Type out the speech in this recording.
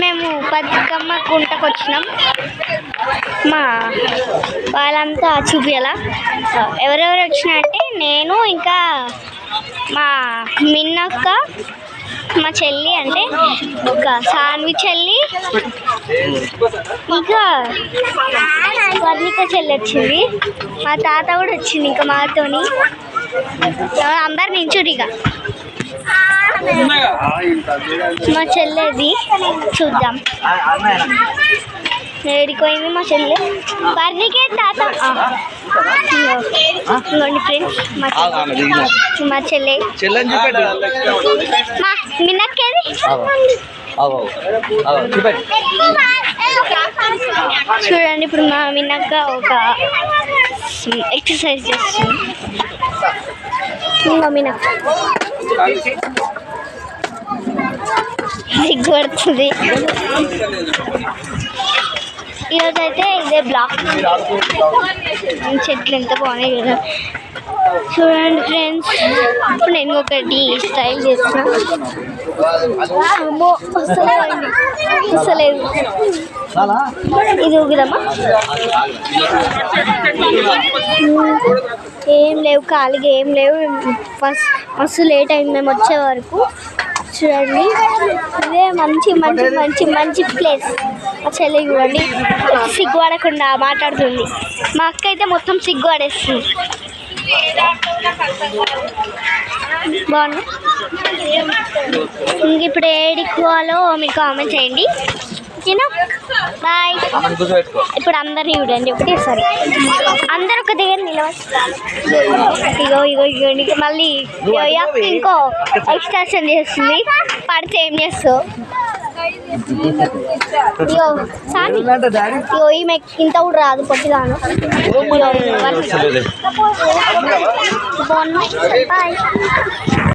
మేము బతుకమ్మ గుంటకు వచ్చినాం. మా వాళ్ళంతా చూపియాల ఎవరెవరు వచ్చినారంటే నేను, ఇంకా మా మిన్నక్క, మా చెల్లి అంటే ఒక సాన్వి చెల్లి, ఇంకా వర్ణిక చెల్లి వచ్చింది. మా తాత కూడా వచ్చింది ఇంకా మాతోని. అందరు నించుడిగా మా చెల్లెది చూద్దాం. ఏడిపోయింది మా చెల్లె. వర్ణికే తాత ఇంకోండి ఫ్రెండ్స్, మా చెల్లె. మా మిన్నక్కేది చూడండి. ఇప్పుడు మా మిన్నక్క ఒక ఎక్సర్సైజ్ చేస్తుంది. ఇంకా మిన్నక్క సిగ్గుపడుతుంది. ఈరోజు అయితే ఇదే బ్లాక్. చెట్లు ఎంత బాగున్నాయి కదా చూడండి ఫ్రెండ్స్. ఇప్పుడు నేను ఒకటి స్టైల్ చేస్తున్నా. వస్తలేదు ఇది ఊగిదమ్మా. ఏం లేవు, ఖాళీగా ఏం లేవు. మస్తు లేట్ అయింది మేము వచ్చే వరకు. చూడండి ఇదే మంచి మంచి మంచి మంచి ప్లేస్. మా చెల్లి చూడండి సిగ్గు పడకుండా మాట్లాడుతుంది. మా అక్క అయితే మొత్తం సిగ్గు పడేస్తుంది. బాగుంది. ఇంక ఇప్పుడు ఏడికోవాలో మీరు కామెంట్ చేయండి. ఓకేనా, బాయ్. ఇప్పుడు అందరినీ చూడండి ఒకటేసారి. అందరు ఒక దగ్గర నిలబడి ఇగో ఇగో ఇగో మళ్ళీ ఇంకో ఎక్స్టెన్షన్ చేస్తుంది. పడితే ఏం చేస్తావు? ఇగో సామి ఇగో ఈమె ఇంత కూడా రాదు పొట్టిదాను. బాయ్.